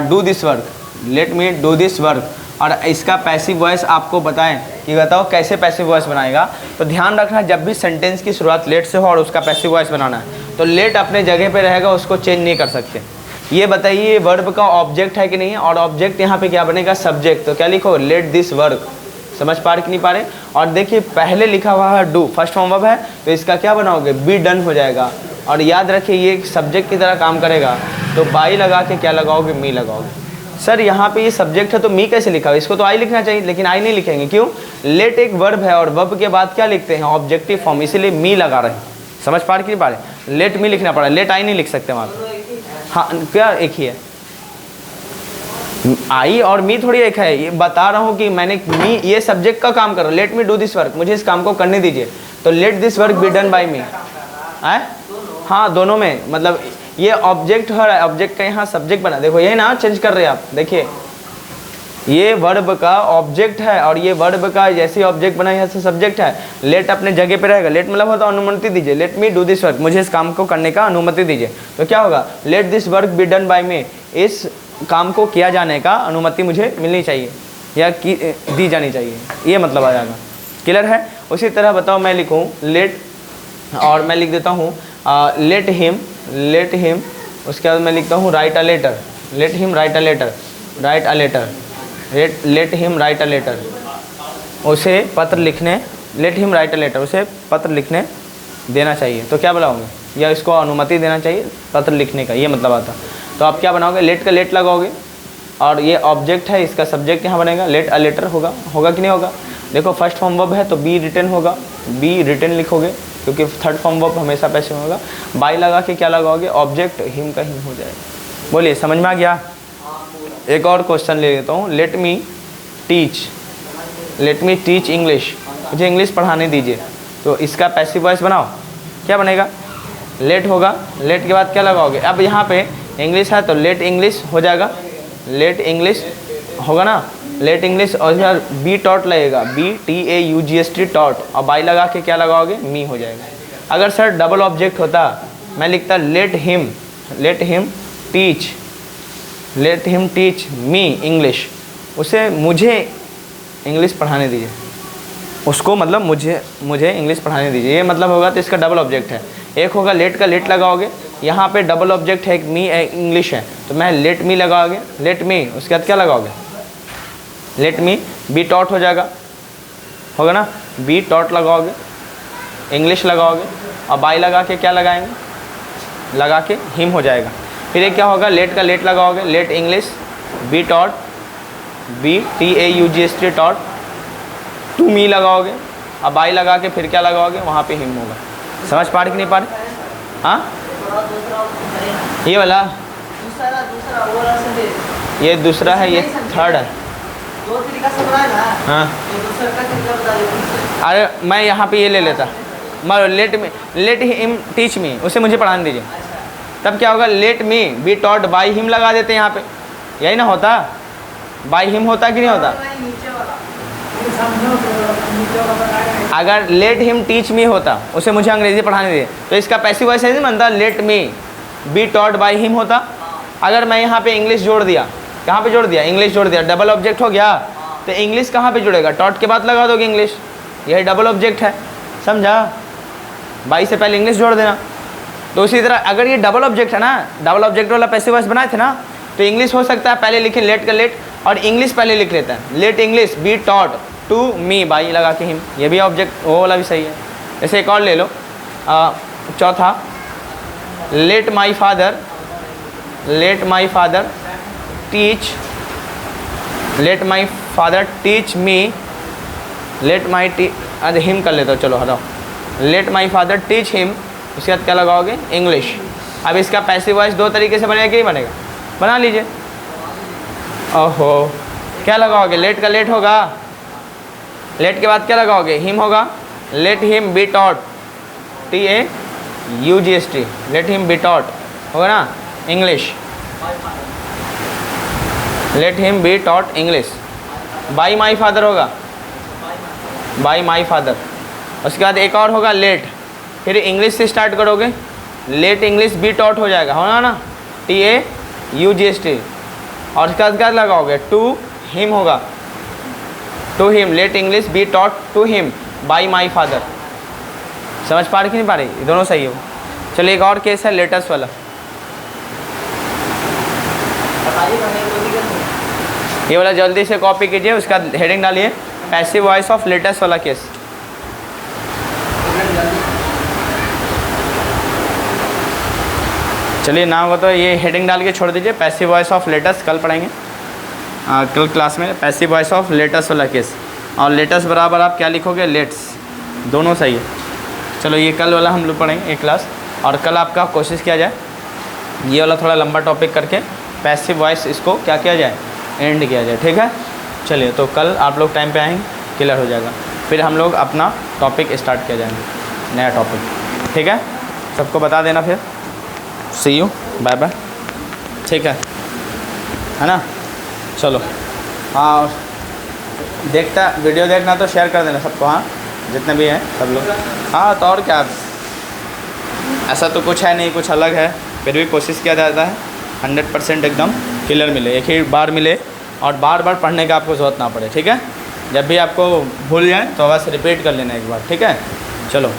do this work, late me do this work. और इसका पैसिव वॉइस आपको बताएं कि बताओ कैसे पैसिव वॉइस बनाएगा। तो ध्यान रखना, जब भी सेंटेंस की शुरुआत लेट से हो और उसका पैसिव वॉइस बनाना है तो लेट अपने जगह पे रहेगा, उसको चेंज नहीं कर सकते। ये बताइए ये वर्ब का ऑब्जेक्ट है कि नहीं है, और ऑब्जेक्ट यहाँ पे क्या बनेगा, सब्जेक्ट। तो क्या लिखो, लेट दिस वर्क। समझ पा रहे कि नहीं पा रहे। और देखिए पहले लिखा हुआ है डू, फर्स्ट फॉर्म वर्ब है, तो इसका क्या बनाओगे, बी डन हो जाएगा। और याद रखिए ये एक सब्जेक्ट की तरह काम करेगा, तो बाई लगा के क्या लगाओगे, मी लगाओगे। सर यहाँ पे ये सब्जेक्ट है तो मी कैसे लिखा है, इसको तो आई लिखना चाहिए, लेकिन आई नहीं लिखेंगे। क्यों, लेट एक वर्ब है और वर्ब के बाद क्या लिखते हैं, ऑब्जेक्टिव फॉर्म, इसीलिए मी लगा रहे हैं। समझ पा रहे कि नहीं पा रहे, लेट मी लिखना पड़ा, लेट आई नहीं लिख सकते वहाँ पे। हाँ क्या एक ही है, आई और मी थोड़ी एक है। ये बता रहा हूँ कि मैंने मी ये सब्जेक्ट का काम करो, let me do this work, मुझे इस काम को करने दीजिए। तो let this work be done by me. हाँ दोनों में, मतलब ये ऑब्जेक्ट हो रहा है, ऑब्जेक्ट का यहाँ सब्जेक्ट बना, देखो ये ना चेंज कर रहे हैं आप। देखिए ये वर्ब का ऑब्जेक्ट है और ये वर्ब का जैसे ऑब्जेक्ट बना यहाँ से सब्जेक्ट है। लेट अपने जगह पे रहेगा, लेट मतलब होता है अनुमति दीजिए, late me do this work, मुझे इस काम को करने का अनुमति दीजिए। तो क्या होगा, let this work be done by me, इस काम को किया जाने का अनुमति मुझे मिलनी चाहिए या दी जानी चाहिए, ये मतलब आ जाएगा। क्लियर है। उसी तरह बताओ मैं लिखूँ लेट, और मैं लिख देता हूँ लेट हिम, उसके बाद मैं लिखता हूँ write a letter, let him write a letter, write a letter, let him write a letter, उसे पत्र लिखने, let him write a letter, उसे पत्र लिखने देना चाहिए। तो क्या बनाओगे, या इसको अनुमति देना चाहिए पत्र लिखने का, ये मतलब आता। तो आप क्या बनाओगे, लेट का लेट लगाओगे और ये ऑब्जेक्ट है, इसका सब्जेक्ट यहाँ बनेगा, लेट अ लेटर होगा, होगा कि नहीं होगा। देखो फर्स्ट फॉर्म वर्ब है तो बी रिटन होगा, बी रिटन लिखोगे क्योंकि थर्ड फॉर्म वर्ब हमेशा पैसे होगा। बाई लगा के क्या लगाओगे, ऑब्जेक्ट हिम का हिम हो जाएगा। बोलिए समझ में आ गया। एक और क्वेश्चन ले लेता हूँ, लेट मी टीच इंग्लिश, मुझे इंग्लिश पढ़ाने दीजिए। तो इसका पैसिव वॉइस बनाओ, क्या बनेगा, लेट होगा, लेट के बाद क्या लगाओगे। अब यहाँ पे इंग्लिश है तो लेट इंग्लिश हो जाएगा, लेट इंग्लिश होगा ना, लेट इंग्लिश, और बी टॉट लगेगा, BTAUGST टॉट, और बाई लगा के क्या लगाओगे, मी हो जाएगा। अगर सर डबल ऑब्जेक्ट होता मैं लिखता let him teach me English, उसे मुझे इंग्लिश पढ़ाने दीजिए, उसको मतलब मुझे इंग्लिश पढ़ाने दीजिए, ये मतलब होगा। तो इसका डबल ऑब्जेक्ट है, एक होगा लेट का लेट लगाओगे, यहाँ पे डबल ऑब्जेक्ट है, एक मी इंग्लिश है, तो मैं लेट मी लगाओगे, लेट मी, उसके बाद क्या लगाओगे, लेट मी बी टॉट हो जाएगा, होगा ना, बी टॉट लगाओगे, इंग्लिश लगाओगे, और बाई लगा के क्या लगाएंगे, लगा के हिम हो जाएगा। फिर एक क्या होगा, लेट का लेट लगाओगे, let English be taught, BTAUGST taught, to me लगाओगे, अब बाई लगा के फिर क्या लगाओगे, वहाँ पे हिम होगा। समझ पा रहे कि नहीं पा रहे। हाँ ये वाला, ये दूसरा है, ये थर्ड है। हाँ अरे मैं यहाँ पे ये ले लेता, लेट हिम टीच मी, उसे मुझे पढ़ाने दीजिए। तब क्या होगा, let me be taught by him लगा देते हैं यहाँ पे, यही ना होता, बाई हिम होता कि नहीं होता। अगर लेट हिम टीच मी होता, उसे मुझे अंग्रेजी पढ़ाने दीजिए, तो इसका पैसिव वॉइस नहीं बनता, let me be taught by him होता। अगर मैं यहाँ पे इंग्लिश जोड़ दिया, कहाँ पे जोड़ दिया, इंग्लिश जोड़ दिया, डबल ऑब्जेक्ट हो गया। तो इंग्लिश कहाँ पे जुड़ेगा, टॉट के बाद लगा दोगे इंग्लिश, यही डबल ऑब्जेक्ट है, समझा। बाई से पहले इंग्लिश जोड़ देना। तो उसी तरह अगर ये डबल ऑब्जेक्ट है ना, डबल ऑब्जेक्ट वाला पैसिव वॉइस बनाए थे ना, तो इंग्लिश हो सकता है पहले लिखें लेट का लेट, और इंग्लिश पहले लिख लेते हैं, let English be taught to me by लगा के हिम, ये भी ऑब्जेक्ट वो वाला भी सही है। जैसे एक और ले लो, चौथा, let my father teach me, अरे हिम कर लेता हूँ, चलो हटाओ, let my father teach him, उसके बाद क्या लगाओगे, इंग्लिश। अब इसका पैसिव वॉइस दो तरीके से बनेगा कि नहीं बनेगा, बना लीजिए। ओहो क्या लगाओगे, लेट का लेट होगा, लेट के बाद क्या लगाओगे, हिम होगा, let him be taught, TAUGST, let him be taught होगा ना, English, let him be taught English. By my father होगा, बाई माई फादर। उसके बाद एक और होगा लेट, फिर इंग्लिश से स्टार्ट करोगे, लेट इंग्लिश बी टॉट हो जाएगा, होना ना, TAUGHT, और इसका क्या लगाओगे, टू हिम होगा, to him, let English be taught to him by my father. समझ पा रही कि नहीं पा रही, दोनों सही हो। चलिए एक और केस है लेटेस्ट वाला, ये वाला जल्दी से कॉपी कीजिए, उसका हेडिंग डालिए पैसिव वॉइस ऑफ लेटेस्ट वाला केस। चलिए ना होगा तो ये हेडिंग डाल के छोड़ दीजिए, पैसिव वॉइस ऑफ लेटेस्ट, कल पढ़ेंगे कल क्लास में पैसिव वॉइस ऑफ लेटेस्ट वाला केस। और लेटेस्ट बराबर आप क्या लिखोगे, लेट्स, दोनों सही है। चलो ये कल वाला हम लोग पढ़ेंगे एक क्लास, और कल आपका कोशिश किया जाए ये वाला थोड़ा लंबा टॉपिक करके पैसिव वॉइस इसको क्या किया जाए, एंड किया जाए, ठीक है। चलिए तो कल आप लोग टाइम पे आएंगे, क्लियर हो जाएगा, फिर हम लोग अपना टॉपिक स्टार्ट किया जाएंगे, नया टॉपिक, ठीक है। सबको बता देना, फिर सी यू, बाय बाय, ठीक है ना। चलो हाँ, वीडियो देखना तो शेयर कर देना सबको, हाँ जितने भी हैं सब लोग। हाँ तो और क्या, ऐसा तो कुछ है नहीं, कुछ अलग है, फिर भी कोशिश किया जाता है 100% एकदम क्लियर मिले, एक ही बार मिले, और बार बार पढ़ने का आपको ज़रूरत ना पड़े, ठीक है। जब भी आपको भूल जाए तो बस रिपीट कर लेना एक बार, ठीक है। चलो।